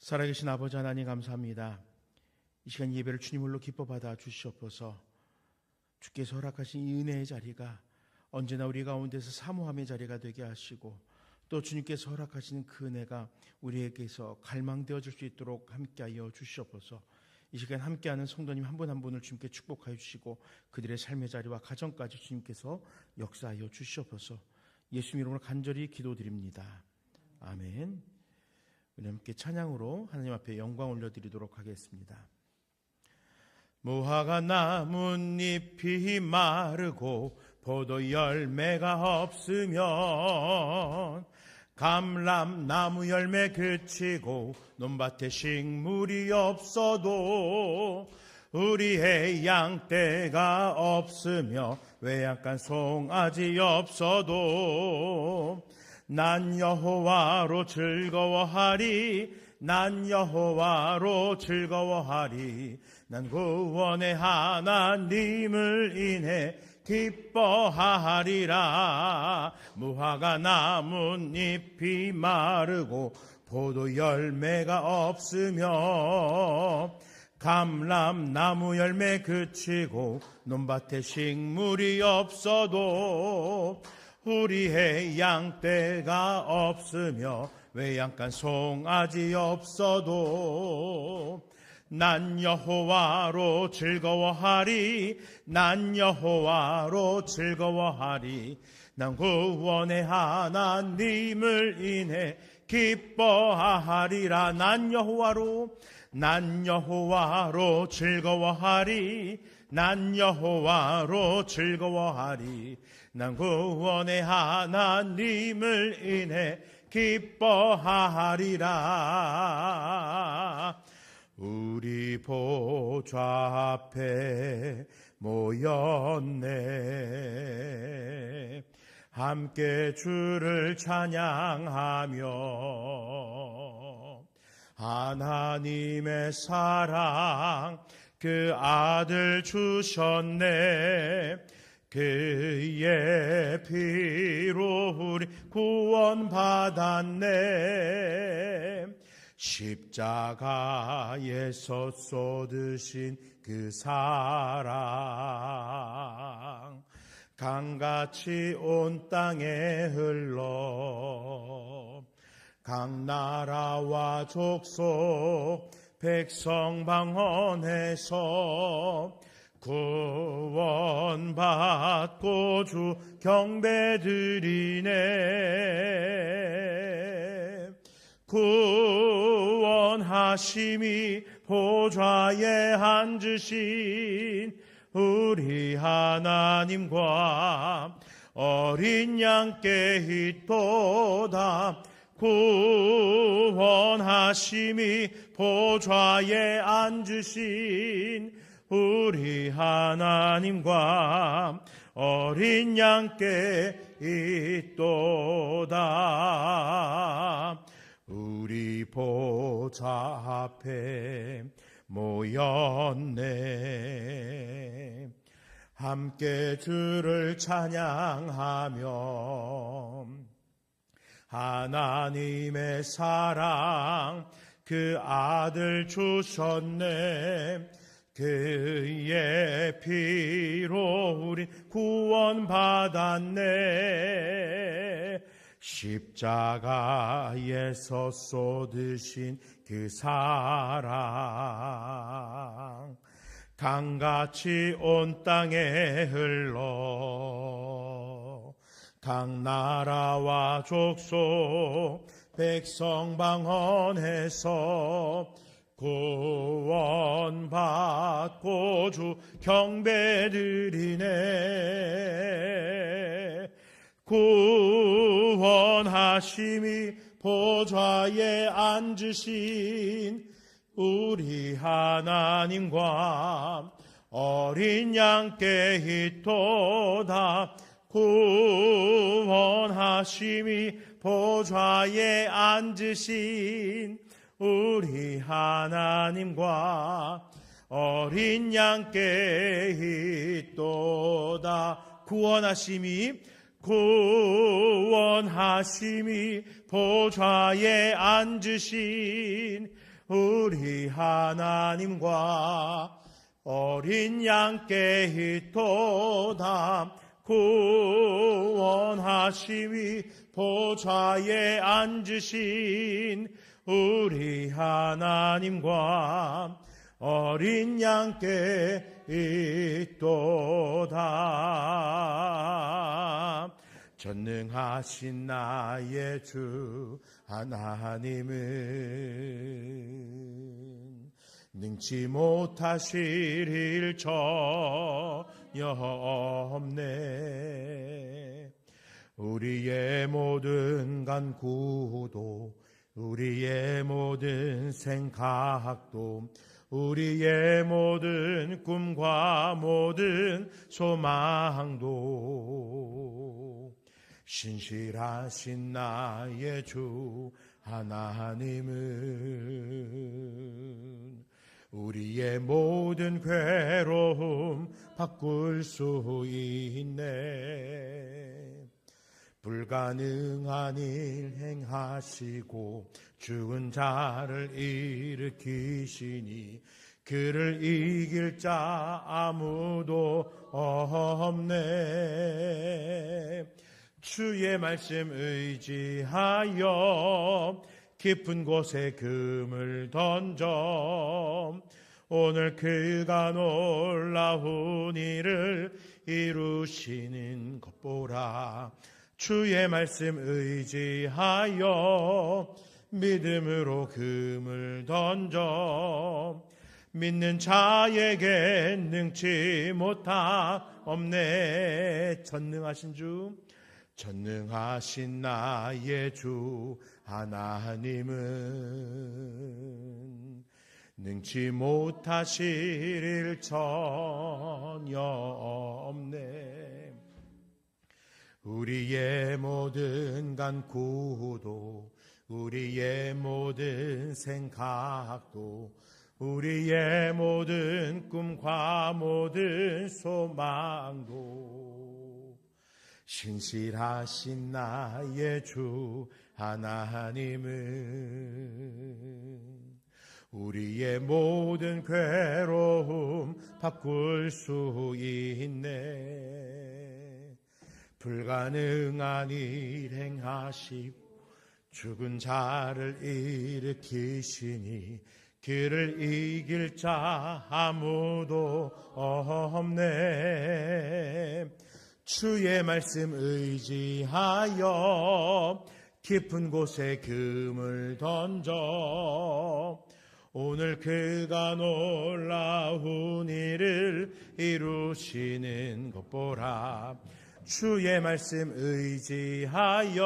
살아계신 아버지 하나님 감사합니다. 이 시간 예배를 주님으로 기뻐 받아 주시옵소서. 주께서 허락하신 이 은혜의 자리가 언제나 우리 가운데서 사모함의 자리가 되게 하시고, 또 주님께서 허락하시는 그 은혜가 우리에게서 갈망되어질 수 있도록 함께하여 주시옵소서. 이 시간 함께하는 성도님 한 분 한 분을 주님께 축복하여 주시고, 그들의 삶의 자리와 가정까지 주님께서 역사하여 주시옵소서. 예수님 이름으로 간절히 기도드립니다. 아멘. 우리 함께 찬양으로 하나님 앞에 영광 올려드리도록 하겠습니다. 무화과 나뭇잎이 마르고 포도 열매가 없으면, 감람나무 열매 그치고 논밭에 식물이 없어도, 우리의 양떼가 없으며 외양간 송아지 없어도, 난 여호와로 즐거워하리, 난 여호와로 즐거워하리. 난 구원의 하나님을 인해 기뻐하리라. 무화과 나뭇잎이 마르고 포도 열매가 없으며, 감람나무 열매 그치고 논밭에 식물이 없어도, 우리의 양떼가 없으며 외양간 송아지 없어도, 난 여호와로 즐거워하리, 난 여호와로 즐거워하리. 난 구원의 하나님을 인해 기뻐하리라. 난 여호와로 즐거워하리, 난 여호와로 즐거워하리. 난 구원의 하나님을 인해 기뻐하리라. 우리 보좌 앞에 모였네. 함께 주를 찬양하며 하나님의 사랑 그 아들 주셨네. 그의 피로 우리 구원받았네. 십자가에서 쏟으신 그 사랑 강같이 온 땅에 흘러, 각 나라와 족속 백성 방언해서 구원받고 주 경배드리네. 구원하심이 보좌에 앉으신 우리 하나님과 어린 양께 있도다. 구원하심이 보좌에 앉으신 우리 하나님과 어린 양께 있도다. 우리 보좌 앞에 모였네. 함께 주를 찬양하며 하나님의 사랑 그 아들 주셨네. 그의 피로 우리 구원받았네. 십자가에서 쏟으신 그 사랑 강같이 온 땅에 흘러, 각 나라와 족속 백성 방언해서 구원받고 주 경배드리네. 구원하심이 보좌에 앉으신 우리 하나님과 어린 양께 있도다. 구원하심이 보좌에 앉으신 우리 하나님과 어린 양께 있도다. 구원하심이 보좌에 앉으신 우리 하나님과 어린 양께 있도다. 구원하시위 보좌에 앉으신 우리 하나님과 어린 양께 있도다. 전능하신 나의 주 하나님은 능치 못하실 일 전혀 없네. 우리의 모든 간구도 우리의 모든 생각도 우리의 모든 꿈과 모든 소망도 신실하신 나의 주 하나님은 우리의 모든 괴로움 바꿀 수 있네. 불가능한 일 행하시고 죽은 자를 일으키시니 그를 이길 자 아무도 없네. 주의 말씀 의지하여 깊은 곳에 금을 던져 오늘 그가 놀라운 일을 이루시는 것 보라. 주의 말씀 의지하여 믿음으로 금을 던져 믿는 자에게 능치 못함 없네. 전능하신 나의 주 하나님은 능치 못하실 일 전혀 없네. 우리의 모든 간구도 우리의 모든 생각도 우리의 모든 꿈과 모든 소망도 신실하신 나의 주 하나님은 우리의 모든 괴로움 바꿀 수 있네. 불가능한 일 행하시고 죽은 자를 일으키시니 그를 이길 자 아무도 없네. 주의 말씀 의지하여 깊은 곳에 금을 던져 오늘 그가 놀라운 일을 이루시는 것 보라. 주의 말씀 의지하여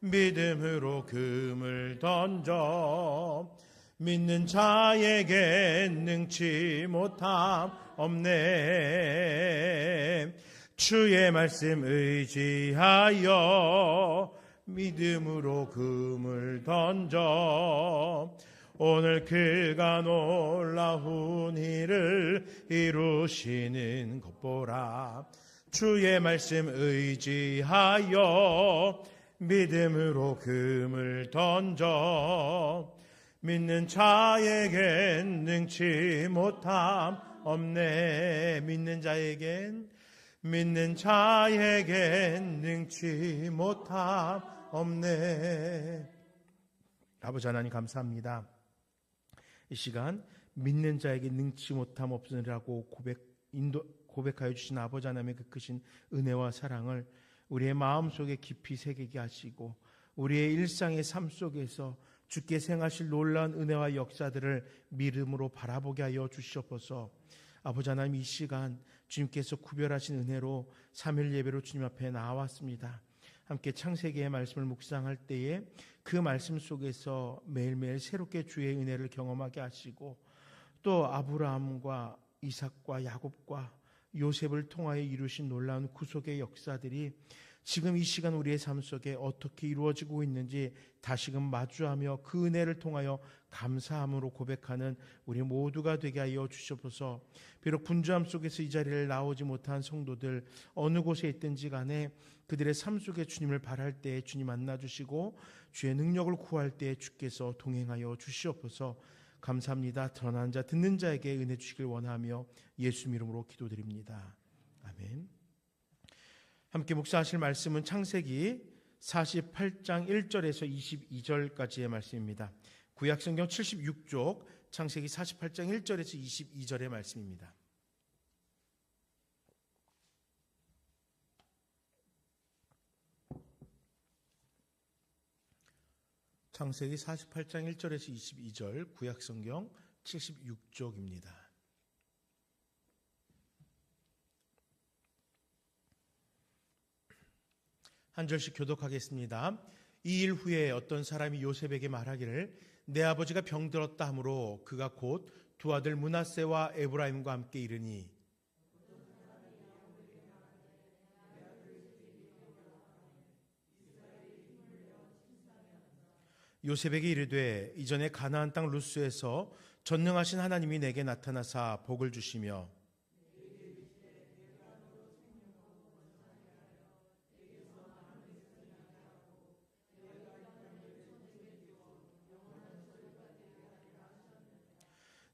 믿음으로 금을 던져 믿는 자에게 능치 못함 없네. 주의 말씀 의지하여 믿음으로 금을 던져 오늘 그가 놀라운 일을 이루시는 것 보라. 주의 말씀 의지하여 믿음으로 금을 던져 믿는 자에겐 능치 못함 없네. 믿는 자에겐 능치 못함 없네. 아버지 하나님 감사합니다. 이 시간 믿는 자에게 능치 못함 없으리라고 고백하여 주신 아버지 하나님의 그 크신 은혜와 사랑을 우리의 마음속에 깊이 새기게 하시고 우리의 일상의 삶 속에서 주께 행하실 놀라운 은혜와 역사들을 믿음으로 바라보게 하여 주시옵소서. 아버지 하나님, 이 시간 주님께서 구별하신 은혜로 3일 예배로 주님 앞에 나왔습니다. 함께 창세기의 말씀을 묵상할 때에 그 말씀 속에서 매일매일 새롭게 주의 은혜를 경험하게 하시고 또 아브라함과 이삭과 야곱과 요셉을 통하여 이루신 놀라운 구속의 역사들이 지금 이 시간 우리의 삶 속에 어떻게 이루어지고 있는지 다시금 마주하며 그 은혜를 통하여 감사함으로 고백하는 우리 모두가 되게 하여 주시옵소서. 비록 분주함 속에서 이 자리를 나오지 못한 성도들 어느 곳에 있든지 간에 그들의 삶 속에 주님을 바랄 때에 주님 만나주시고 주의 능력을 구할 때에 주께서 동행하여 주시옵소서. 감사합니다. 드러난 자 듣는 자에게 은혜 주시길 원하며 예수 이름으로 기도드립니다. 아멘. 함께 묵상하실 말씀은 창세기 48장 1절에서 22절까지의 말씀입니다. 구약성경 76쪽 창세기 48장 1절에서 22절의 말씀입니다. 창세기 48장 1절에서 22절 구약성경 76쪽입니다. 한 절씩 교독하겠습니다. 이 일 후에 어떤 사람이 요셉에게 말하기를 내 아버지가 병들었다 하므로 그가 곧 두 아들 므낫세와 에브라임과 함께 이르니 요셉에게 이르되 이전에 가나안 땅 루스에서 전능하신 하나님이 내게 나타나사 복을 주시며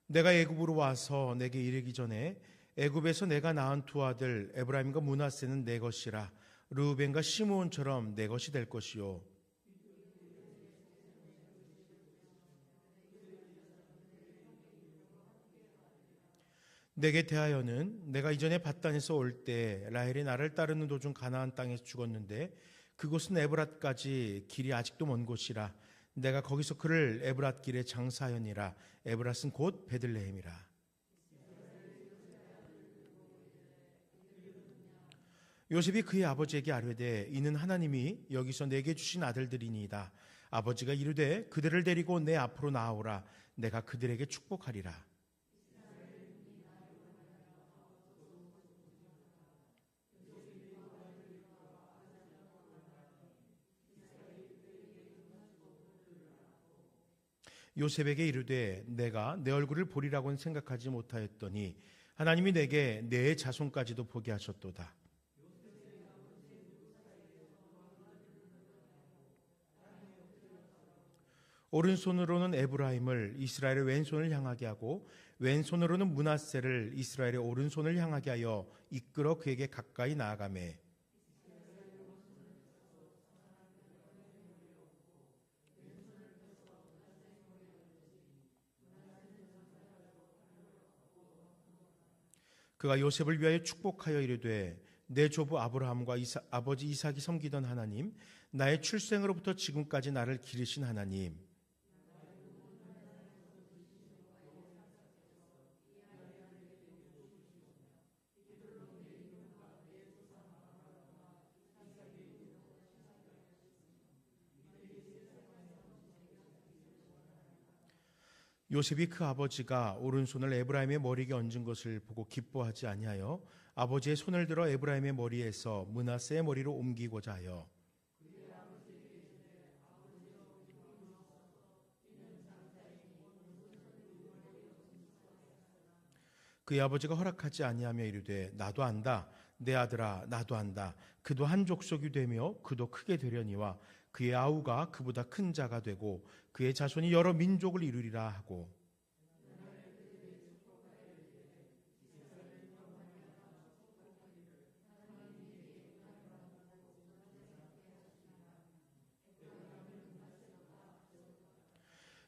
내가 애굽으로 와서 내게 이르기 전에 애굽에서 내가 낳은 두 아들 에브라임과 므낫세는 내 것이라 르우벤과 시므온처럼 내 것이 될 것이요 내게 대하여는 내가 이전에 밧단에서 올 때 라헬이 나를 따르는 도중 가나안 땅에서 죽었는데 그곳은 에브랏까지 길이 아직도 먼 곳이라 내가 거기서 그를 에브랏 길에 장사하였니라. 에브랏은 곧 베들레헴이라. 요셉이 그의 아버지에게 아뢰되 이는 하나님이 여기서 내게 주신 아들들이니이다. 아버지가 이르되 그들을 데리고 내 앞으로 나아오라. 내가 그들에게 축복하리라. 요셉에게 이르되 내가 내 얼굴을 보리라고는 생각하지 못하였더니 하나님이 내게 내 자손까지도 보게 하셨도다. 오른손으로는 에브라임을 이스라엘의 왼손을 향하게 하고 왼손으로는 므낫세를 이스라엘의 오른손을 향하게 하여 이끌어 그에게 가까이 나아가매 그가 요셉을 위하여 축복하여 이르되 내 조부 아브라함과 아버지 이삭이 섬기던 하나님, 나의 출생으로부터 지금까지 나를 기르신 하나님, 요셉이 그 아버지가 오른손을 에브라임의 머리에 얹은 것을 보고 기뻐하지 아니하여 아버지의 손을 들어 에브라임의 머리에서 므낫세의 머리로 옮기고자 하여 그의 아버지가 허락하지 아니하며 이르되 나도 안다. 내 아들아 나도 안다. 그도 한 족속이 되며 그도 크게 되려니와 그의 아우가 그보다 큰 자가 되고 그의 자손이 여러 민족을 이루리라 하고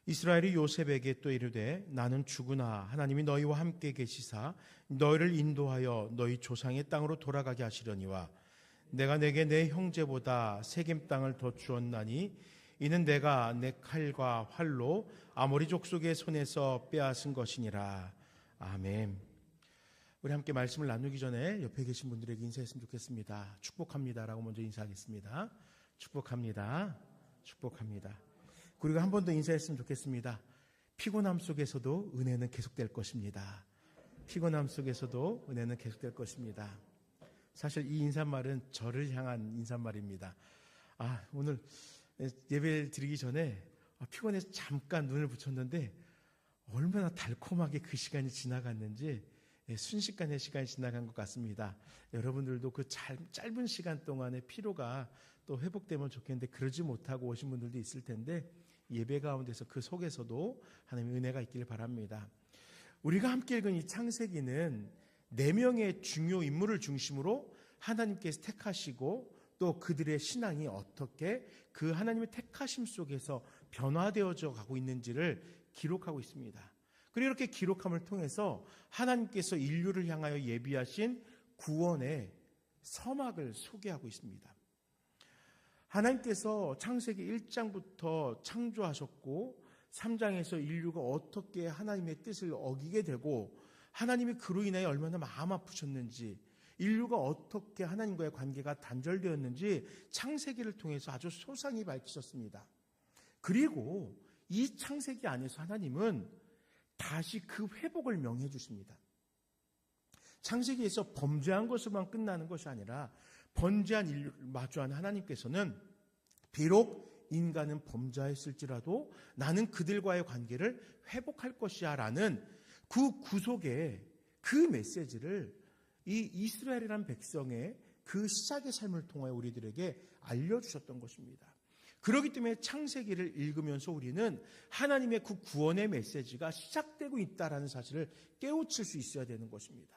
이스라엘이 요셉에게 또 이르되 나는 죽으나 하나님이 너희와 함께 계시사 너희를 인도하여 너희 조상의 땅으로 돌아가게 하시려니와 내가 내게 내 형제보다 세겜 땅을 더 주었나니 이는 내가 내 칼과 활로 아모리 족속의 손에서 빼앗은 것이니라. 아멘. 우리 함께 말씀을 나누기 전에 옆에 계신 분들에게 인사했으면 좋겠습니다. 축복합니다라고 먼저 인사하겠습니다. 축복합니다. 축복합니다. 그리고 한 번 더 인사했으면 좋겠습니다. 피곤함 속에서도 은혜는 계속될 것입니다. 피곤함 속에서도 은혜는 계속될 것입니다. 사실 이 인사말은 저를 향한 인사말입니다. 오늘 예배를 드리기 전에 피곤해서 잠깐 눈을 붙였는데 얼마나 달콤하게 그 시간이 지나갔는지 순식간에 시간이 지나간 것 같습니다. 여러분들도 그 짧은 시간 동안의 피로가 또 회복되면 좋겠는데 그러지 못하고 오신 분들도 있을 텐데 예배 가운데서 그 속에서도 하나님의 은혜가 있기를 바랍니다. 우리가 함께 읽은 이 창세기는 4명의 중요 인물을 중심으로 하나님께서 택하시고 또 그들의 신앙이 어떻게 그 하나님의 택하심 속에서 변화되어져 가고 있는지를 기록하고 있습니다. 그리고 이렇게 기록함을 통해서 하나님께서 인류를 향하여 예비하신 구원의 서막을 소개하고 있습니다. 하나님께서 창세기 1장부터 창조하셨고 3장에서 인류가 어떻게 하나님의 뜻을 어기게 되고 하나님이 그로 인하여 얼마나 마음 아프셨는지, 인류가 어떻게 하나님과의 관계가 단절되었는지 창세기를 통해서 아주 소상히 밝히셨습니다. 그리고 이 창세기 안에서 하나님은 다시 그 회복을 명해 주십니다. 창세기에서 범죄한 것으로만 끝나는 것이 아니라 번제한 인류를 마주한 하나님께서는 비록 인간은 범죄했을지라도 나는 그들과의 관계를 회복할 것이야 라는 그 구속의 그 메시지를 이 이스라엘이라는 백성의 그 시작의 삶을 통하여 우리들에게 알려주셨던 것입니다. 그렇기 때문에 창세기를 읽으면서 우리는 하나님의 그 구원의 메시지가 시작되고 있다는 사실을 깨우칠 수 있어야 되는 것입니다.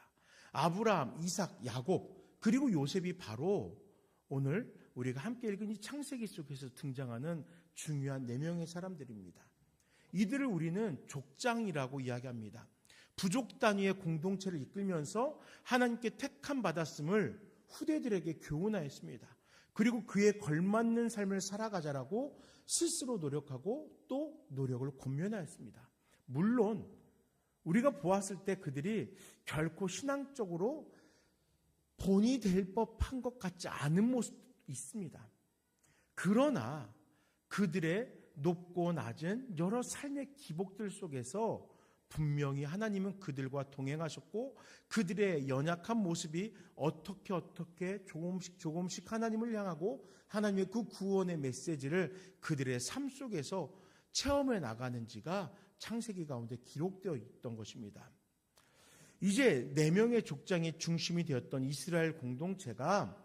아브라함, 이삭, 야곱 그리고 요셉이 바로 오늘 우리가 함께 읽은 이 창세기 속에서 등장하는 중요한 4명의 사람들입니다. 이들을 우리는 족장이라고 이야기합니다. 부족 단위의 공동체를 이끌면서 하나님께 택함 받았음을 후대들에게 교훈하였습니다. 그리고 그에 걸맞는 삶을 살아가자라고 스스로 노력하고 또 노력을 권면하였습니다. 물론 우리가 보았을 때 그들이 결코 신앙적으로 본이 될 법한 것 같지 않은 모습도 있습니다. 그러나 그들의 높고 낮은 여러 삶의 기복들 속에서 분명히 하나님은 그들과 동행하셨고 그들의 연약한 모습이 어떻게 조금씩 하나님을 향하고 하나님의 그 구원의 메시지를 그들의 삶 속에서 체험해 나가는지가 창세기 가운데 기록되어 있던 것입니다. 이제 4명의 족장이 중심이 되었던 이스라엘 공동체가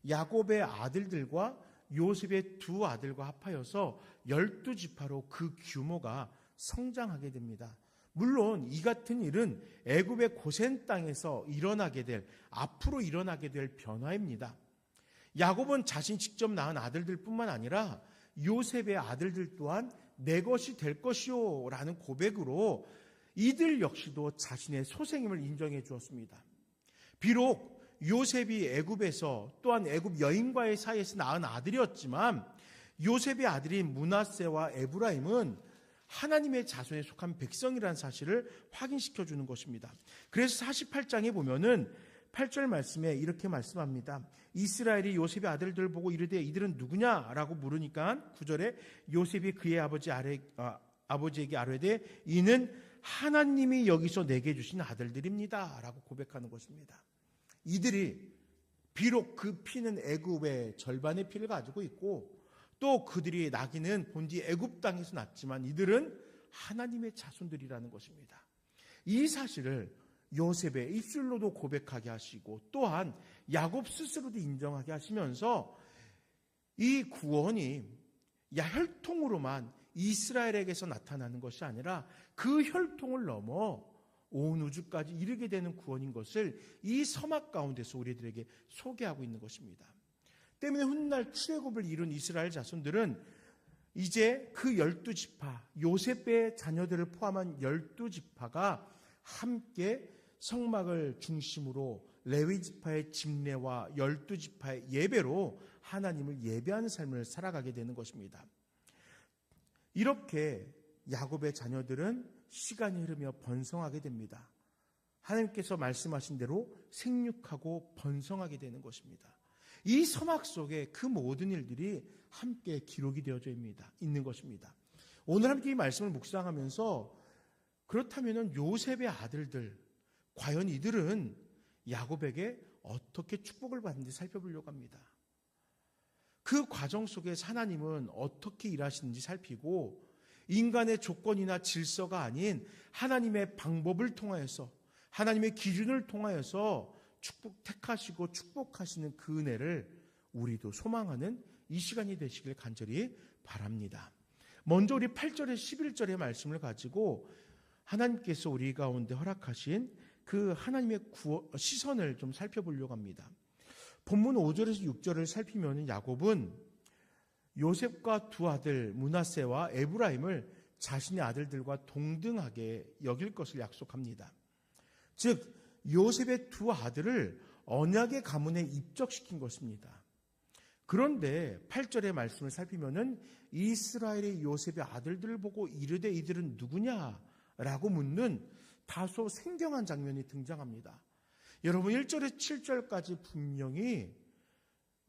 야곱의 아들들과 요셉의 2 아들과 합하여서 12지파로 그 규모가 성장하게 됩니다. 물론 이 같은 일은 애굽의 고센 땅에서 앞으로 일어나게 될 변화입니다. 야곱은 자신이 직접 낳은 아들들뿐만 아니라 요셉의 아들들 또한 내 것이 될 것이요 라는 고백으로 이들 역시도 자신의 소생임을 인정해 주었습니다. 비록 요셉이 애굽에서 또한 애굽 여인과의 사이에서 낳은 아들이었지만 요셉의 아들인 므낫세와 에브라임은 하나님의 자손에 속한 백성이라는 사실을 확인시켜 주는 것입니다. 그래서 48장에 보면은 8절 말씀에 이렇게 말씀합니다. 이스라엘이 요셉의 아들들을 보고 이르되 이들은 누구냐라고 물으니까 9절에 요셉이 그의 아버지에게 아뢰되 이는 하나님이 여기서 내게 주신 아들들입니다 라고 고백하는 것입니다. 이들이 비록 그 피는 애굽의 절반의 피를 가지고 있고 또 그들이 나기는 본디 애굽 땅에서 났지만 이들은 하나님의 자손들이라는 것입니다. 이 사실을 요셉의 입술로도 고백하게 하시고 또한 야곱 스스로도 인정하게 하시면서 이 구원이 혈통으로만 이스라엘에게서 나타나는 것이 아니라 그 혈통을 넘어 온 우주까지 이르게 되는 구원인 것을 이 서막 가운데서 우리들에게 소개하고 있는 것입니다. 때문에 훗날 출애굽을 이룬 이스라엘 자손들은 이제 그 12지파, 요셉의 자녀들을 포함한 12지파가 함께 성막을 중심으로 레위지파의 집례와 12지파의 예배로 하나님을 예배하는 삶을 살아가게 되는 것입니다. 이렇게 야곱의 자녀들은 시간이 흐르며 번성하게 됩니다. 하나님께서 말씀하신 대로 생육하고 번성하게 되는 것입니다. 이 서막 속에 그 모든 일들이 함께 기록이 되어져 있는 것입니다. 오늘 함께 이 말씀을 묵상하면서 그렇다면 요셉의 아들들, 과연 이들은 야곱에게 어떻게 축복을 받는지 살펴보려고 합니다. 그 과정 속에서 하나님은 어떻게 일하시는지 살피고 인간의 조건이나 질서가 아닌 하나님의 방법을 통하여서 하나님의 기준을 통하여서 택하시고 축복하시는 그 은혜를 우리도 소망하는 이 시간이 되시길 간절히 바랍니다. 먼저 우리 8절에 11절의 말씀을 가지고 하나님께서 우리 가운데 허락하신 그 하나님의 시선을 좀 살펴보려고 합니다. 본문 5절에서 6절을 살피면 야곱은 요셉과 두 아들 므낫세와 에브라임을 자신의 아들들과 동등하게 여길 것을 약속합니다. 즉 요셉의 두 아들을 언약의 가문에 입적시킨 것입니다. 그런데 8절의 말씀을 살피면은 이스라엘의 요셉의 아들들을 보고 이르되 이들은 누구냐라고 묻는 다소 생경한 장면이 등장합니다. 여러분 1절에서 7절까지 분명히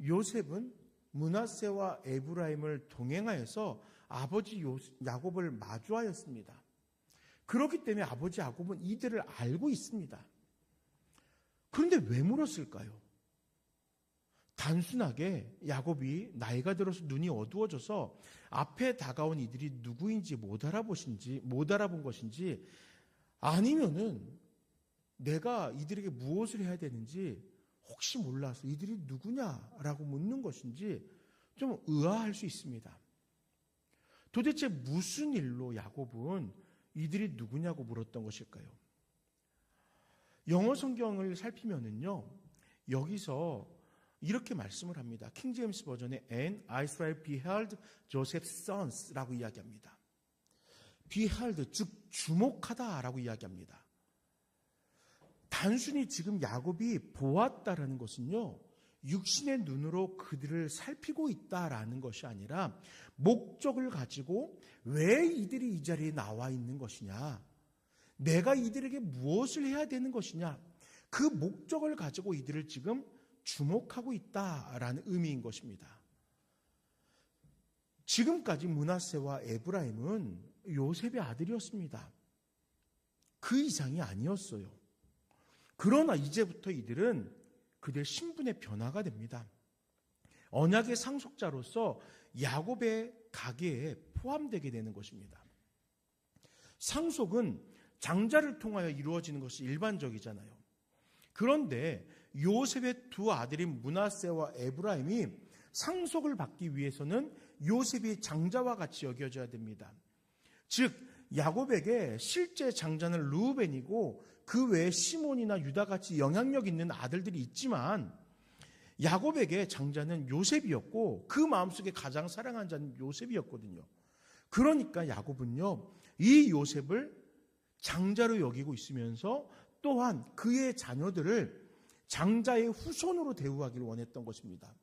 요셉은 므낫세와 에브라임을 동행하여서 아버지 야곱을 마주하였습니다. 그렇기 때문에 아버지 야곱은 이들을 알고 있습니다. 그런데 왜 물었을까요? 단순하게 야곱이 나이가 들어서 눈이 어두워져서 앞에 다가온 이들이 누구인지 못 알아본 것인지, 아니면은 내가 이들에게 무엇을 해야 되는지 혹시 몰라서 이들이 누구냐라고 묻는 것인지 좀 의아할 수 있습니다. 도대체 무슨 일로 야곱은 이들이 누구냐고 물었던 것일까요? 영어 성경을 살피면은요, 여기서 이렇게 말씀을 합니다. 킹 제임스 버전에 And Israel beheld Joseph's sons라고 이야기합니다. beheld, 즉 주목하다라고 이야기합니다. 단순히 지금 야곱이 보았다라는 것은요, 육신의 눈으로 그들을 살피고 있다라는 것이 아니라 목적을 가지고 왜 이들이 이 자리에 나와 있는 것이냐, 내가 이들에게 무엇을 해야 되는 것이냐, 그 목적을 가지고 이들을 지금 주목하고 있다라는 의미인 것입니다. 지금까지 므낫세와 에브라임은 요셉의 아들이었습니다. 그 이상이 아니었어요. 그러나 이제부터 이들은 그들 신분의 변화가 됩니다. 언약의 상속자로서 야곱의 가계에 포함되게 되는 것입니다. 상속은 장자를 통하여 이루어지는 것이 일반적이잖아요. 그런데 요셉의 두 아들인 므낫세와 에브라임이 상속을 받기 위해서는 요셉이 장자와 같이 여겨져야 됩니다. 즉 야곱에게 실제 장자는 르우벤이고 그 외에 시몬이나 유다같이 영향력 있는 아들들이 있지만 야곱에게 장자는 요셉이었고 그 마음속에 가장 사랑하는 자는 요셉이었거든요. 그러니까 야곱은요, 이 요셉을 장자로 여기고 있으면서 또한 그의 자녀들을 장자의 후손으로 대우하기를 원했던 것입니다.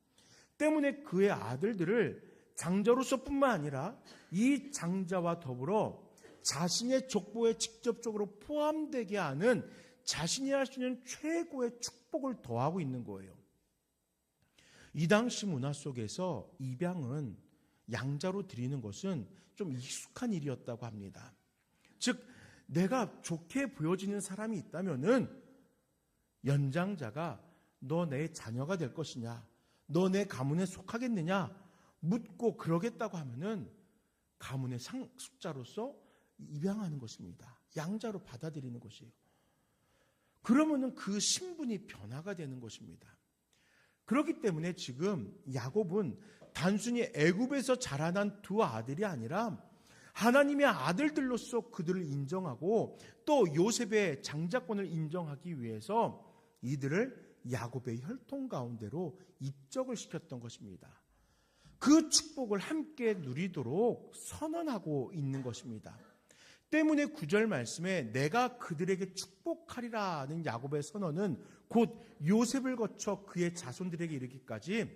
때문에 그의 아들들을 장자로서뿐만 아니라 이 장자와 더불어 자신의 족보에 직접적으로 포함되게 하는 자신이 할 수 있는 최고의 축복을 더하고 있는 거예요. 이 당시 문화 속에서 입양은 양자로 드리는 것은 좀 익숙한 일이었다고 합니다. 즉 내가 좋게 보여지는 사람이 있다면은 연장자가 너 내 자녀가 될 것이냐, 너 내 가문에 속하겠느냐 묻고 그러겠다고 하면은 가문의 상속자로서 입양하는 것입니다. 양자로 받아들이는 것이에요. 그러면은 그 신분이 변화가 되는 것입니다. 그렇기 때문에 지금 야곱은 단순히 애굽에서 자라난 두 아들이 아니라 하나님의 아들들로서 그들을 인정하고 또 요셉의 장자권을 인정하기 위해서 이들을 야곱의 혈통 가운데로 입적을 시켰던 것입니다. 그 축복을 함께 누리도록 선언하고 있는 것입니다. 때문에 9절 말씀에 내가 그들에게 축복하리라는 야곱의 선언은 곧 요셉을 거쳐 그의 자손들에게 이르기까지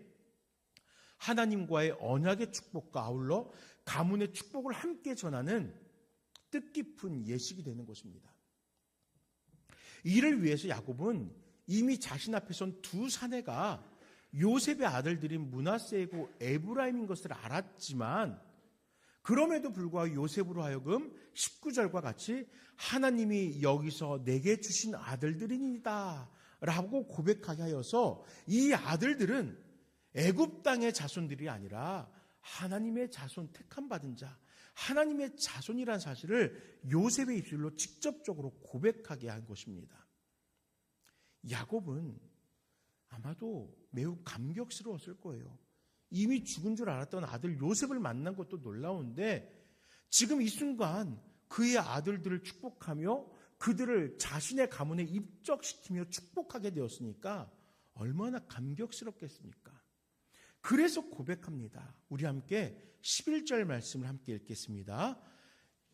하나님과의 언약의 축복과 아울러 가문의 축복을 함께 전하는 뜻깊은 예식이 되는 것입니다. 이를 위해서 야곱은 이미 자신 앞에 선 두 사내가 요셉의 아들들인 므낫세이고 에브라임인 것을 알았지만 그럼에도 불구하고 요셉으로 하여금 19절과 같이 하나님이 여기서 내게 주신 아들들이니이다 라고 고백하게 하여서 이 아들들은 애굽 땅의 자손들이 아니라 하나님의 자손, 택함 받은 자, 하나님의 자손이라는 사실을 요셉의 입술로 직접적으로 고백하게 한 것입니다. 야곱은 아마도 매우 감격스러웠을 거예요. 이미 죽은 줄 알았던 아들 요셉을 만난 것도 놀라운데 지금 이 순간 그의 아들들을 축복하며 그들을 자신의 가문에 입적시키며 축복하게 되었으니까 얼마나 감격스럽겠습니까? 그래서 고백합니다. 우리 함께 11절 말씀을 함께 읽겠습니다.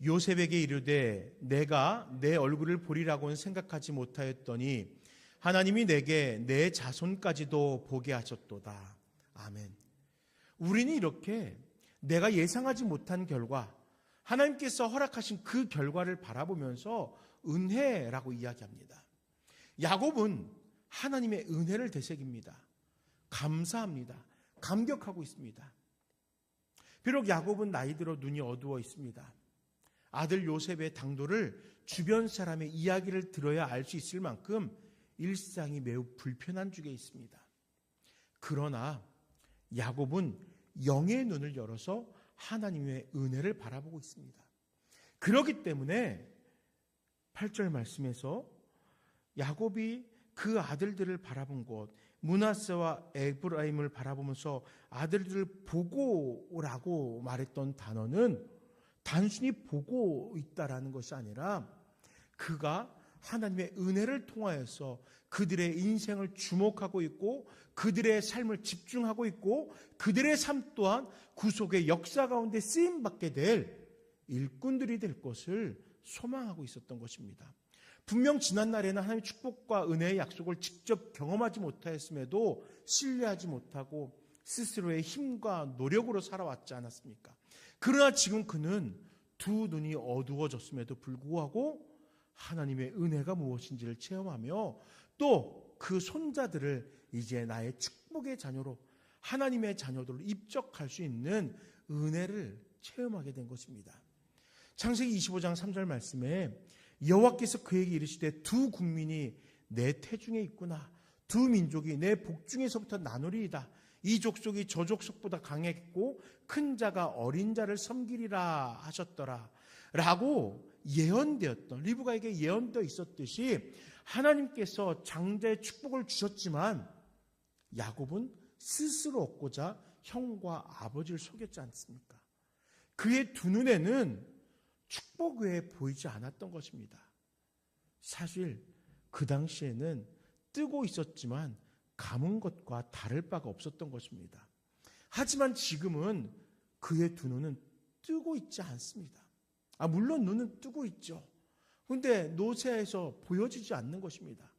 요셉에게 이르되 내가 내 얼굴을 보리라고는 생각하지 못하였더니 하나님이 내게 내 자손까지도 보게 하셨도다. 아멘. 우리는 이렇게 내가 예상하지 못한 결과, 하나님께서 허락하신 그 결과를 바라보면서 은혜라고 이야기합니다. 야곱은 하나님의 은혜를 되새깁니다. 감사합니다. 감격하고 있습니다. 비록 야곱은 나이 들어 눈이 어두워 있습니다. 아들 요셉의 당도를 주변 사람의 이야기를 들어야 알 수 있을 만큼 일상이 매우 불편한 중에 있습니다. 그러나 야곱은 영의 눈을 열어서 하나님의 은혜를 바라보고 있습니다. 그렇기 때문에 8절 말씀에서 야곱이 그 아들들을 바라본 곳, 므낫세와 에브라임을 바라보면서 아들들을 보고라고 말했던 단어는 단순히 보고 있다라는 것이 아니라 그가 하나님의 은혜를 통하여서 그들의 인생을 주목하고 있고 그들의 삶을 집중하고 있고 그들의 삶 또한 구속의 역사 가운데 쓰임받게 될 일꾼들이 될 것을 소망하고 있었던 것입니다. 분명 지난날에는 하나님의 축복과 은혜의 약속을 직접 경험하지 못하였음에도 신뢰하지 못하고 스스로의 힘과 노력으로 살아왔지 않았습니까? 그러나 지금 그는 두 눈이 어두워졌음에도 불구하고 하나님의 은혜가 무엇인지를 체험하며 또 그 손자들을 이제 나의 축복의 자녀로 하나님의 자녀들로 입적할 수 있는 은혜를 체험하게 된 것입니다. 창세기 25장 3절 말씀에 여호와께서 그에게 이르시되 두 국민이 내 태중에 있구나. 두 민족이 내 복중에서부터 나누리이다. 이 족속이 저 족속보다 강했고 큰 자가 어린 자를 섬기리라 하셨더라. 라고 예언되었던, 리브가에게 예언되어 있었듯이 하나님께서 장자의 축복을 주셨지만 야곱은 스스로 얻고자 형과 아버지를 속였지 않습니까? 그의 두 눈에는 축복 외에 보이지 않았던 것입니다. 사실 그 당시에는 뜨고 있었지만 감은 것과 다를 바가 없었던 것입니다. 하지만 지금은 그의 두 눈은 뜨고 있지 않습니다. 물론 눈은 뜨고 있죠. 그런데 노쇠해서 보여지지 않는 것입니다.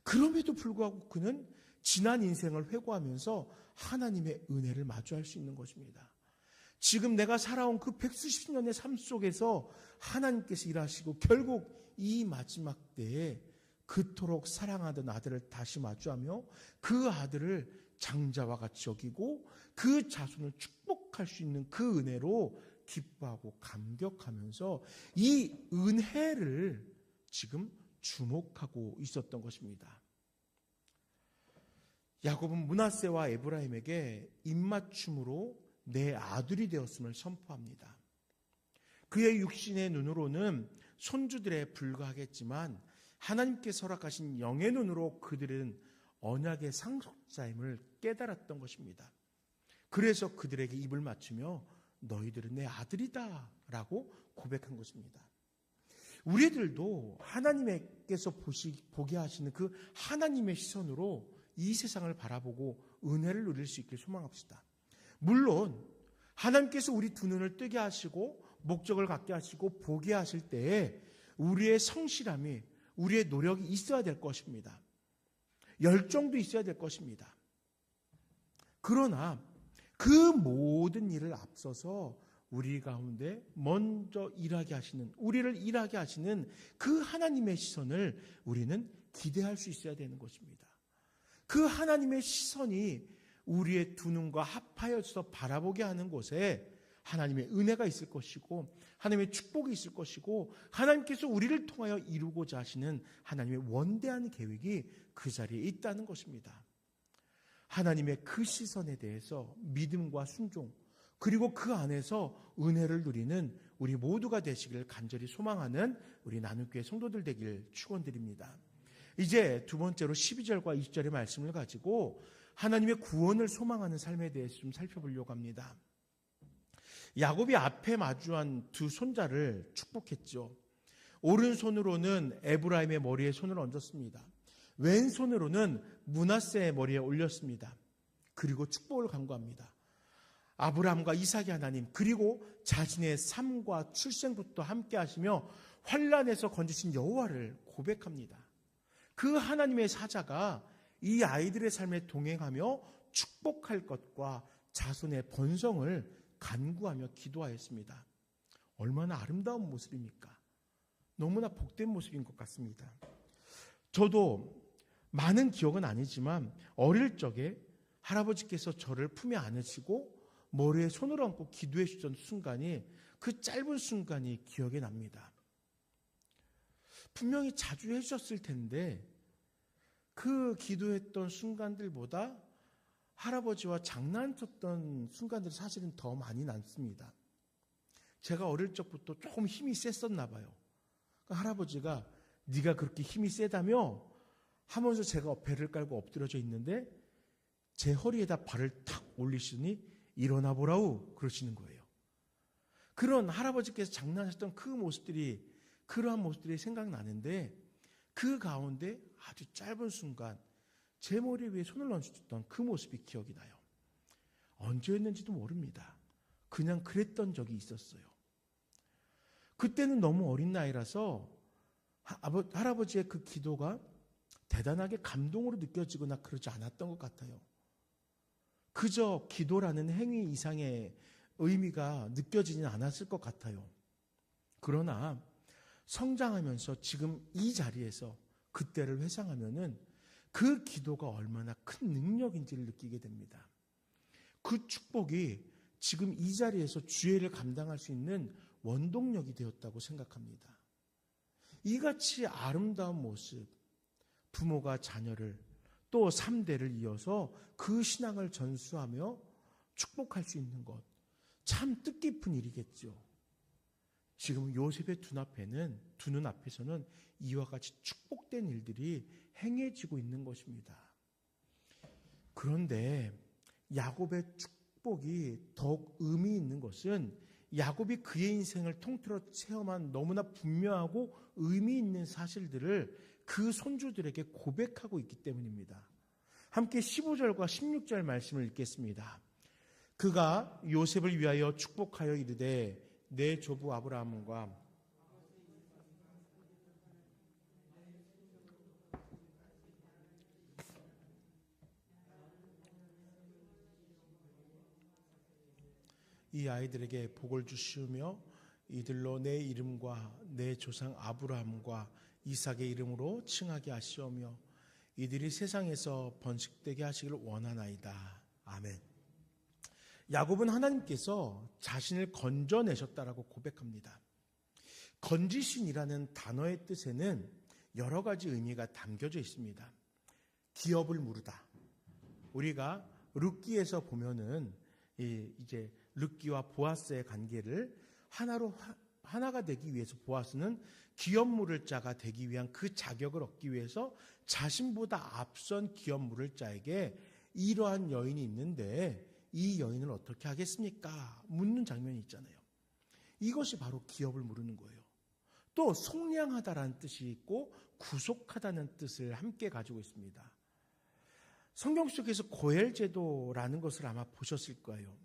그럼에도 불구하고 그는 지난 인생을 회고하면서 하나님의 은혜를 마주할 수 있는 것입니다. 지금 내가 살아온 그 140 년의 삶 속에서 하나님께서 일하시고 결국 이 마지막 때에 그토록 사랑하던 아들을 다시 마주하며 그 아들을 장자와 같이 여기고 그 자손을 축복할 수 있는 그 은혜로 기뻐하고 감격하면서 이 은혜를 지금 주목하고 있었던 것입니다. 야곱은 므낫세와 에브라임에게 입맞춤으로 내 아들이 되었음을 선포합니다. 그의 육신의 눈으로는 손주들에 불과하겠지만 하나님께서 허락하신 영의 눈으로 그들은 언약의 상속자임을 깨달았던 것입니다. 그래서 그들에게 입을 맞추며 너희들은 내 아들이다 라고 고백한 것입니다. 우리들도 하나님께서 보게 하시는 그 하나님의 시선으로 이 세상을 바라보고 은혜를 누릴 수 있길 소망합시다. 물론 하나님께서 우리 두 눈을 뜨게 하시고 목적을 갖게 하시고 보게 하실 때에 우리의 성실함이, 우리의 노력이 있어야 될 것입니다. 열정도 있어야 될 것입니다. 그러나 그 모든 일을 앞서서 우리 가운데 먼저 일하게 하시는, 우리를 일하게 하시는 그 하나님의 시선을 우리는 기대할 수 있어야 되는 것입니다. 그 하나님의 시선이 우리의 두 눈과 합하여서 바라보게 하는 곳에 하나님의 은혜가 있을 것이고 하나님의 축복이 있을 것이고 하나님께서 우리를 통하여 이루고자 하시는 하나님의 원대한 계획이 그 자리에 있다는 것입니다. 하나님의 그 시선에 대해서 믿음과 순종 그리고 그 안에서 은혜를 누리는 우리 모두가 되시기를 간절히 소망하는 우리 나눔교회 성도들 되길 축원드립니다. 이제 두 번째로 12절과 20절의 말씀을 가지고 하나님의 구원을 소망하는 삶에 대해서 좀 살펴보려고 합니다. 야곱이 앞에 마주한 두 손자를 축복했죠. 오른손으로는 에브라임의 머리에 손을 얹었습니다. 왼손으로는 므낫세의 머리에 올렸습니다. 그리고 축복을 간구합니다. 아브라함과 이삭의 하나님 그리고 자신의 삶과 출생부터 함께 하시며 환난에서 건지신 여호와를 고백합니다. 그 하나님의 사자가 이 아이들의 삶에 동행하며 축복할 것과 자손의 번성을 간구하며 기도하였습니다. 얼마나 아름다운 모습입니까? 너무나 복된 모습인 것 같습니다. 저도 많은 기억은 아니지만 어릴 적에 할아버지께서 저를 품에 안으시고 머리에 손을 얹고 기도해 주던 순간이 그 짧은 순간이 기억에 납니다. 분명히 자주 해주셨을 텐데 그 기도했던 순간들보다 할아버지와 장난쳤던 순간들이 사실은 더 많이 남습니다. 제가 어릴 적부터 조금 힘이 셌었나 봐요. 그러니까 할아버지가 네가 그렇게 힘이 세다며 하면서 제가 배를 깔고 엎드려져 있는데 제 허리에다 발을 탁 올리시니 일어나 보라우 그러시는 거예요. 그런 할아버지께서 장난하셨던 그 모습들이 그러한 모습들이 생각나는데 그 가운데 아주 짧은 순간 제 머리 위에 손을 얹으셨던 그 모습이 기억이 나요. 언제였는지도 모릅니다. 그냥 그랬던 적이 있었어요. 그때는 너무 어린 나이라서 할아버지의 그 기도가 대단하게 감동으로 느껴지거나 그러지 않았던 것 같아요. 그저 기도라는 행위 이상의 의미가 느껴지진 않았을 것 같아요. 그러나 성장하면서 지금 이 자리에서 그때를 회상하면은 그 기도가 얼마나 큰 능력인지를 느끼게 됩니다. 그 축복이 지금 이 자리에서 주애를 감당할 수 있는 원동력이 되었다고 생각합니다. 이같이 아름다운 모습, 부모가 자녀를 또 3대를 이어서 그 신앙을 전수하며 축복할 수 있는 것, 참 뜻깊은 일이겠죠. 지금 요셉의 두 눈앞에서는 이와 같이 축복된 일들이 행해지고 있는 것입니다. 그런데 야곱의 축복이 더욱 의미 있는 것은 야곱이 그의 인생을 통틀어 체험한 너무나 분명하고 의미 있는 사실들을 그 손주들에게 고백하고 있기 때문입니다. 함께 15절과 16절 말씀을 읽겠습니다. 그가 요셉을 위하여 축복하여 이르되 내 조부 아브라함과 이 아이들에게 복을 주시며 이들로 내 이름과 내 조상 아브라함과 이삭의 이름으로 칭하게 하시오며 이들이 세상에서 번식되게 하시기를 원하나이다. 아멘. 야곱은 하나님께서 자신을 건져내셨다라고 고백합니다. 건지신이라는 단어의 뜻에는 여러 가지 의미가 담겨져 있습니다. 기업을 무르다. 우리가 룻기에서 보면은 이제 룻기와 보아스의 관계를 하나가 되기 위해서 보아스는 기업 물을 자가 되기 위한 그 자격을 얻기 위해서 자신보다 앞선 기업 물을 자에게 이러한 여인이 있는데 이 여인을 어떻게 하겠습니까? 묻는 장면이 있잖아요. 이것이 바로 기업을 물으는 거예요. 또 속량하다라는 뜻이 있고 구속하다는 뜻을 함께 가지고 있습니다. 성경 속에서 고엘제도라는 것을 아마 보셨을 거예요.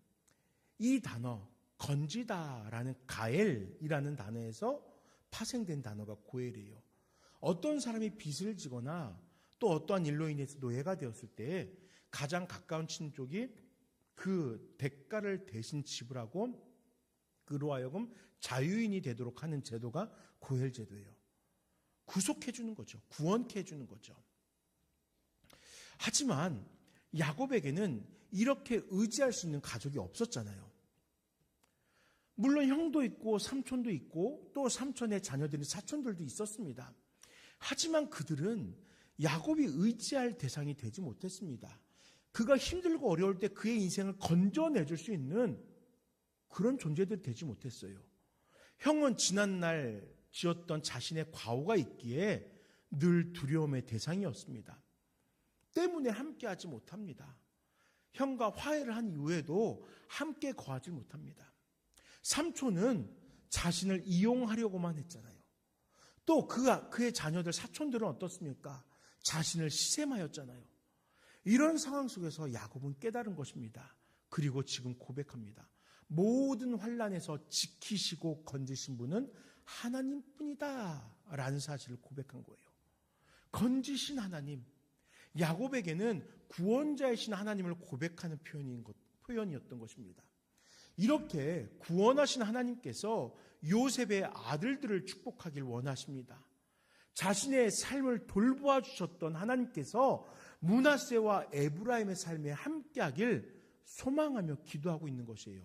이 단어 건지다라는 가엘이라는 단어에서 파생된 단어가 고엘이에요. 어떤 사람이 빚을 지거나 또 어떠한 일로 인해서 노예가 되었을 때 가장 가까운 친족이 그 대가를 대신 지불하고 그로 하여금 자유인이 되도록 하는 제도가 고엘제도예요. 구속해 주는 거죠. 구원케 해주는 거죠. 하지만 야곱에게는 이렇게 의지할 수 있는 가족이 없었잖아요. 물론 형도 있고 삼촌도 있고 또 삼촌의 자녀들인 사촌들도 있었습니다. 하지만 그들은 야곱이 의지할 대상이 되지 못했습니다. 그가 힘들고 어려울 때 그의 인생을 건져내줄 수 있는 그런 존재들이 되지 못했어요. 형은 지난날 지었던 자신의 과오가 있기에 늘 두려움의 대상이었습니다. 때문에 함께하지 못합니다. 형과 화해를 한 이후에도 함께 거하지 못합니다. 삼촌은 자신을 이용하려고만 했잖아요. 또 그의 자녀들 사촌들은 어떻습니까? 자신을 시샘하였잖아요. 이런 상황 속에서 야곱은 깨달은 것입니다. 그리고 지금 고백합니다. 모든 환난에서 지키시고 건지신 분은 하나님뿐이다 라는 사실을 고백한 거예요. 건지신 하나님, 야곱에게는 구원자이신 하나님을 고백하는 표현이었던 것입니다. 이렇게 구원하신 하나님께서 요셉의 아들들을 축복하길 원하십니다. 자신의 삶을 돌보아 주셨던 하나님께서 므낫세와 에브라임의 삶에 함께하길 소망하며 기도하고 있는 것이에요.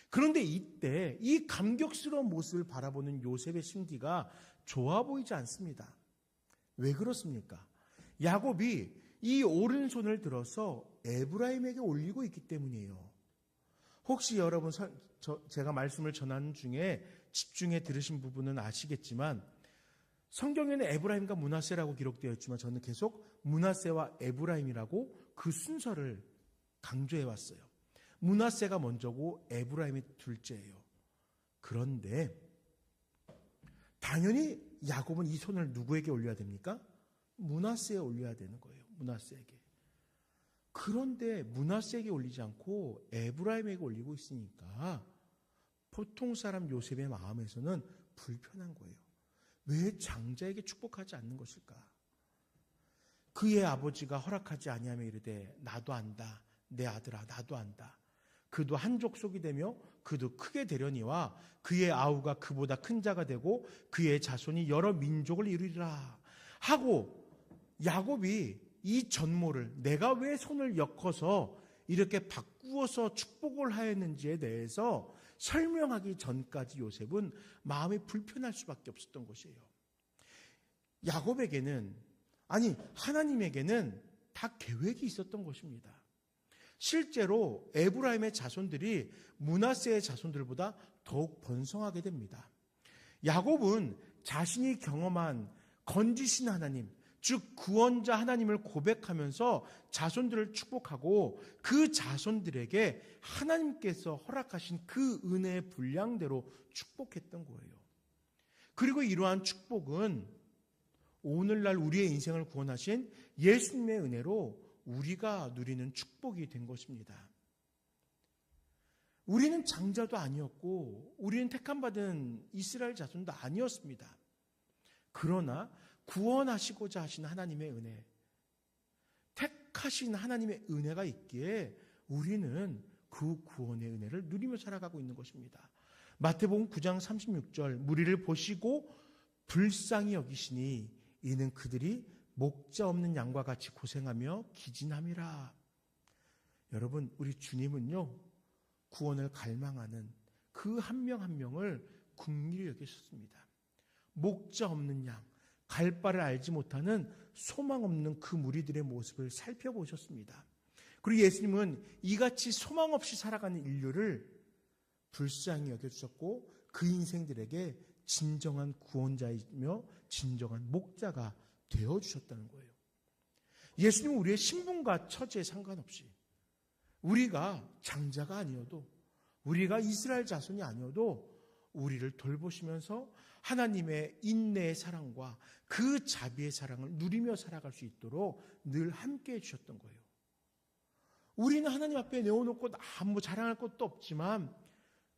그런데 이때 이 감격스러운 모습을 바라보는 요셉의 심기가 좋아 보이지 않습니다. 왜 그렇습니까? 야곱이 이 오른손을 들어서 에브라임에게 올리고 있기 때문이에요. 혹시 여러분 제가 말씀을 전하는 중에 집중해 들으신 부분은 아시겠지만 성경에는 에브라임과 므낫세라고 기록되어 있지만 저는 계속 므낫세와 에브라임이라고 그 순서를 강조해 왔어요. 므낫세가 먼저고 에브라임이 둘째예요. 그런데 당연히 야곱은 이 손을 누구에게 올려야 됩니까? 므낫세에 올려야 되는 거예요. 므낫세에게. 그런데 므낫세에게 올리지 않고 에브라임에게 올리고 있으니까 보통 사람 요셉의 마음에서는 불편한 거예요. 왜 장자에게 축복하지 않는 것일까? 그의 아버지가 허락하지 아니하며 이르되 나도 안다. 내 아들아 나도 안다. 그도 한 족속이 되며 그도 크게 되려니와 그의 아우가 그보다 큰 자가 되고 그의 자손이 여러 민족을 이루리라 하고 야곱이 이 전모를 내가 왜 손을 엮어서 이렇게 바꾸어서 축복을 하였는지에 대해서 설명하기 전까지 요셉은 마음이 불편할 수밖에 없었던 것이에요. 야곱에게는 하나님에게는 다 계획이 있었던 것입니다. 실제로 에브라임의 자손들이 므낫세의 자손들보다 더욱 번성하게 됩니다. 야곱은 자신이 경험한 건지신 하나님, 즉 구원자 하나님을 고백하면서 자손들을 축복하고 그 자손들에게 하나님께서 허락하신 그 은혜의 분량대로 축복했던 거예요. 그리고 이러한 축복은 오늘날 우리의 인생을 구원하신 예수님의 은혜로 우리가 누리는 축복이 된 것입니다. 우리는 장자도 아니었고 우리는 택함받은 이스라엘 자손도 아니었습니다. 그러나 구원하시고자 하신 하나님의 은혜, 택하신 하나님의 은혜가 있기에 우리는 그 구원의 은혜를 누리며 살아가고 있는 것입니다. 마태복음 9장 36절 무리를 보시고 불쌍히 여기시니 이는 그들이 목자 없는 양과 같이 고생하며 기진함이라. 여러분, 우리 주님은요 구원을 갈망하는 그 한 명 한 명을 긍휼히 여기셨습니다. 목자 없는 양, 갈 바를 알지 못하는 소망 없는 그 무리들의 모습을 살펴보셨습니다. 그리고 예수님은 이같이 소망 없이 살아가는 인류를 불쌍히 여겨주셨고 그 인생들에게 진정한 구원자이며 진정한 목자가 되어주셨다는 거예요. 예수님은 우리의 신분과 처지에 상관없이 우리가 장자가 아니어도 우리가 이스라엘 자손이 아니어도 우리를 돌보시면서 하나님의 인내의 사랑과 그 자비의 사랑을 누리며 살아갈 수 있도록 늘 함께해 주셨던 거예요. 우리는 하나님 앞에 내어놓고 아무 자랑할 것도 없지만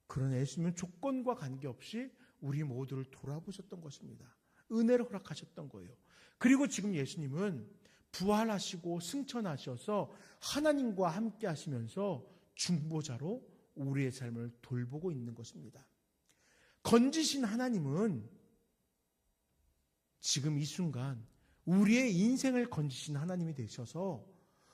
그러나 예수님은 조건과 관계없이 우리 모두를 돌아보셨던 것입니다. 은혜를 허락하셨던 거예요. 그리고 지금 예수님은 부활하시고 승천하셔서 하나님과 함께 하시면서 중보자로 우리의 삶을 돌보고 있는 것입니다. 건지신 하나님은 지금 이 순간 우리의 인생을 건지신 하나님이 되셔서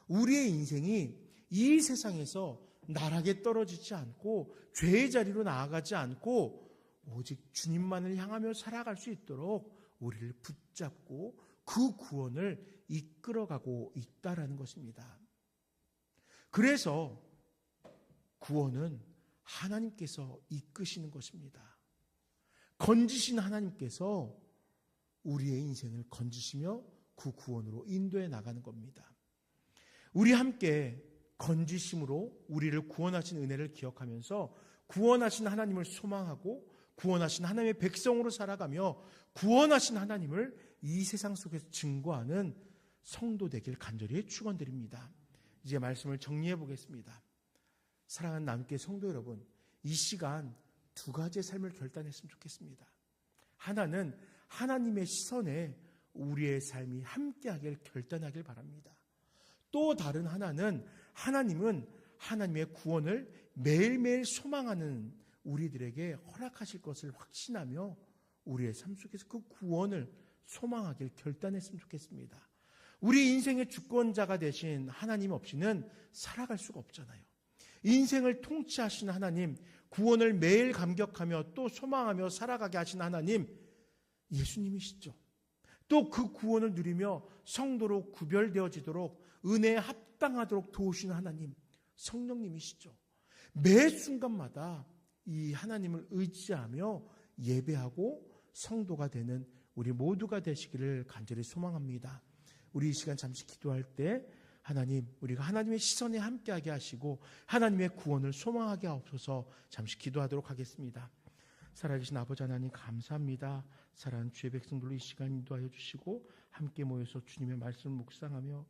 우리의 인생이 이 세상에서 나락에 떨어지지 않고 죄의 자리로 나아가지 않고 오직 주님만을 향하며 살아갈 수 있도록 우리를 붙잡고 그 구원을 이끌어가고 있다라는 것입니다. 그래서 구원은 하나님께서 이끄시는 것입니다. 건지신 하나님께서 우리의 인생을 건지시며 그 구원으로 인도해 나가는 겁니다. 우리 함께 건지심으로 우리를 구원하신 은혜를 기억하면서 구원하신 하나님을 소망하고 구원하신 하나님의 백성으로 살아가며 구원하신 하나님을 이 세상 속에서 증거하는 성도 되길 간절히 축원드립니다. 이제 말씀을 정리해 보겠습니다. 사랑하는 남교회 성도 여러분, 이 시간 두 가지의 삶을 결단했으면 좋겠습니다. 하나는 하나님의 시선에 우리의 삶이 함께하길 결단하길 바랍니다. 또 다른 하나는 하나님은 하나님의 구원을 매일매일 소망하는 우리들에게 허락하실 것을 확신하며 우리의 삶 속에서 그 구원을 소망하길 결단했으면 좋겠습니다. 우리 인생의 주권자가 되신 하나님 없이는 살아갈 수가 없잖아요. 인생을 통치하신 하나님, 구원을 매일 감격하며 또 소망하며 살아가게 하신 하나님, 예수님이시죠. 또 그 구원을 누리며 성도로 구별되어지도록 은혜에 합당하도록 도우시는 하나님, 성령님이시죠. 매 순간마다 이 하나님을 의지하며 예배하고 성도가 되는 우리 모두가 되시기를 간절히 소망합니다. 우리 이 시간 잠시 기도할 때 하나님, 우리가 하나님의 시선에 함께하게 하시고 하나님의 구원을 소망하게 하옵소서. 잠시 기도하도록 하겠습니다. 살아계신 아버지 하나님 감사합니다. 사랑하는 주의 백성들로 이 시간 인도하여 주시고 함께 모여서 주님의 말씀을 묵상하며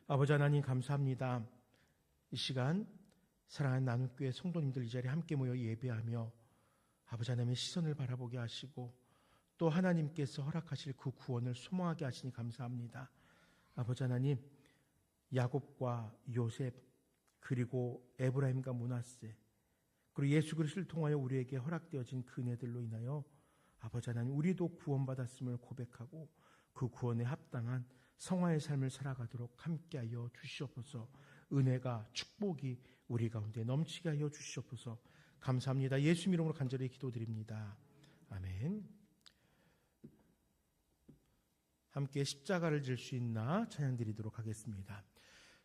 아버지 하나님 감사합니다. 이 시간 사랑하는 나눔교회 성도님들 이 자리에 함께 모여 예배하며 아버지 하나님의 시선을 바라보게 하시고 또 하나님께서 허락하실 그 구원을 소망하게 하시니 감사합니다. 아버지 하나님, 야곱과 요셉 그리고 에브라임과 므낫세 그리고 예수 그리스도를 통하여 우리에게 허락되어진 그 은혜들로 인하여 아버지 하나님, 우리도 구원받았음을 고백하고 그 구원에 합당한 성화의 삶을 살아가도록 함께하여 주시옵소서. 은혜가 축복이 우리 가운데 넘치게 하여 주시옵소서. 감사합니다. 예수 이름으로 간절히 기도드립니다. 아멘. 함께 십자가를 질 수 있나 찬양 드리도록 하겠습니다.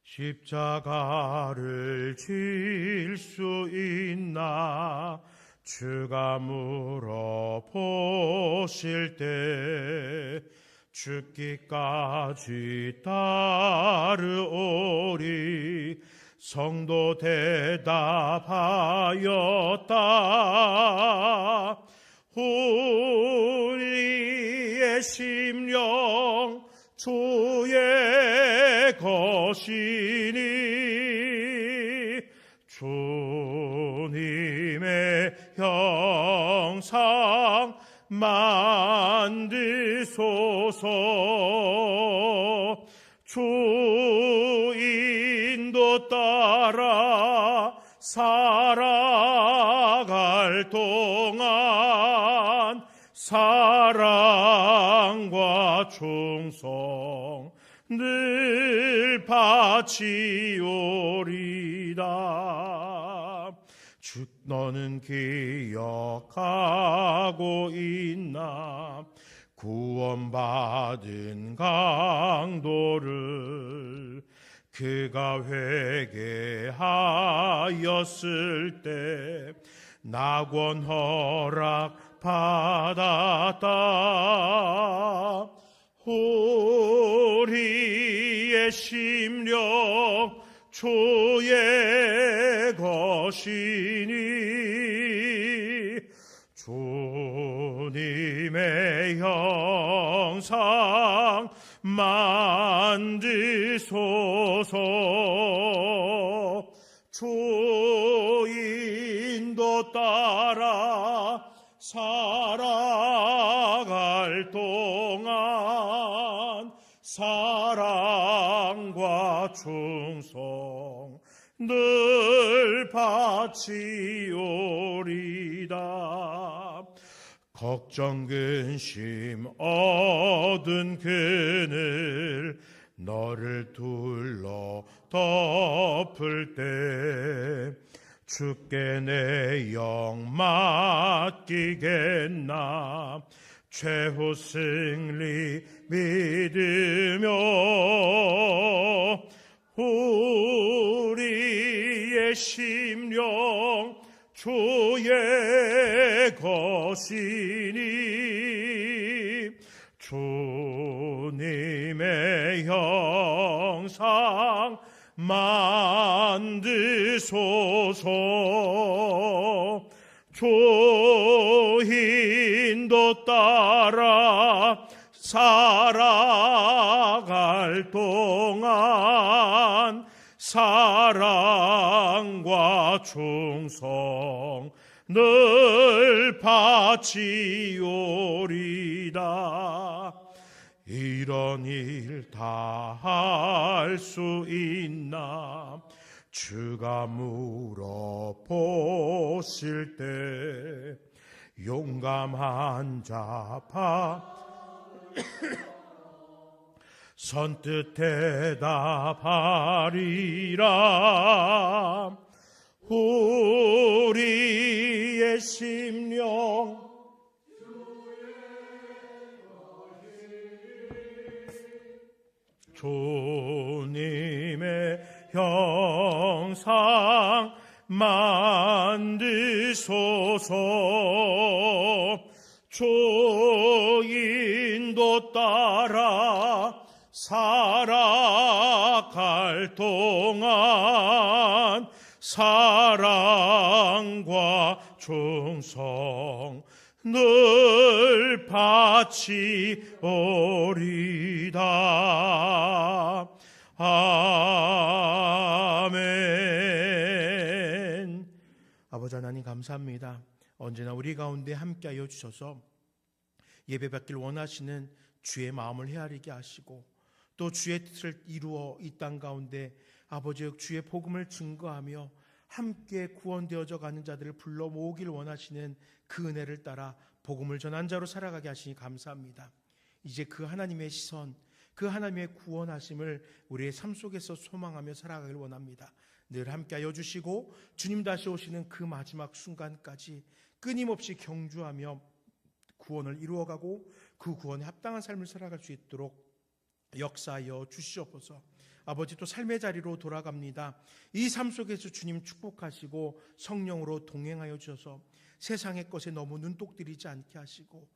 십자가를 질 수 있나 주가 물어보실 때 죽기까지 따르오리. 성도 대답하였다. 우리의 심령 주의 것이니 주님의 형상 만드소서. 주 인도 따라 살아갈 동안 사랑과 충성 늘 바치오리다. 주 너는 기억하고 있나 구원받은 강도를. 그가 회개하였을 때 낙원 허락 받았다. 우리의 심령 주의 것이니 주님의 형상 만드소서. 주 인도 따라 살아갈 동안 사랑과 충성 늘 바치오리다. 걱정 근심 얻은 그늘 너를 둘러 덮을 때 주께 내 영 맡기겠나. 최후 승리 믿으며 우리의 심령 주의 것이니 주님의 형상 만드소서. 주 인도 따라 살아갈 동안 사랑과 충성 늘 바치오리다. 이런 일 다 할 수 있나. 주가 물어보실 때 용감한 자 선뜻 대답하리라. 우리의 심령 주님의 형상 만드소서. 주 인도 따라 살아갈 동안 사랑과 충성 늘 바치오리다. 아멘. 아버지 하나님 감사합니다. 언제나 우리 가운데 함께하여 주셔서 예배받길 원하시는 주의 마음을 헤아리게 하시고 또 주의 뜻을 이루어 이 땅 가운데 아버지의 주의 복음을 증거하며 함께 구원되어져 가는 자들을 불러 모으길 원하시는 그 은혜를 따라 복음을 전한 자로 살아가게 하시니 감사합니다. 이제 그 하나님의 시선, 그 하나님의 구원하심을 우리의 삶 속에서 소망하며 살아가길 원합니다. 늘 함께하여 주시고 주님 다시 오시는 그 마지막 순간까지 끊임없이 경주하며 구원을 이루어가고 그 구원에 합당한 삶을 살아갈 수 있도록 역사하여 주시옵소서. 아버지, 또 삶의 자리로 돌아갑니다. 이 삶 속에서 주님 축복하시고 성령으로 동행하여 주셔서 세상의 것에 너무 눈독 들이지 않게 하시고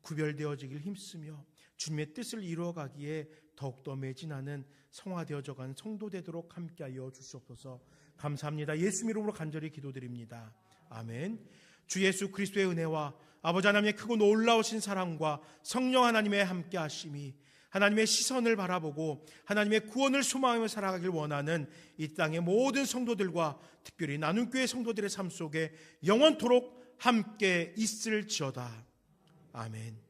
구별되어지길 힘쓰며 주님의 뜻을 이루어가기에 더욱더 매진하는 성화되어져가는 성도 되도록 함께하여 주시옵소서. 감사합니다. 예수 이름으로 간절히 기도드립니다. 아멘. 주 예수 그리스도의 은혜와 아버지 하나님의 크고 놀라우신 사랑과 성령 하나님의 함께하심이 하나님의 시선을 바라보고 하나님의 구원을 소망하며 살아가길 원하는 이 땅의 모든 성도들과 특별히 나눔교회 성도들의 삶 속에 영원토록 함께 있을지어다. 아멘.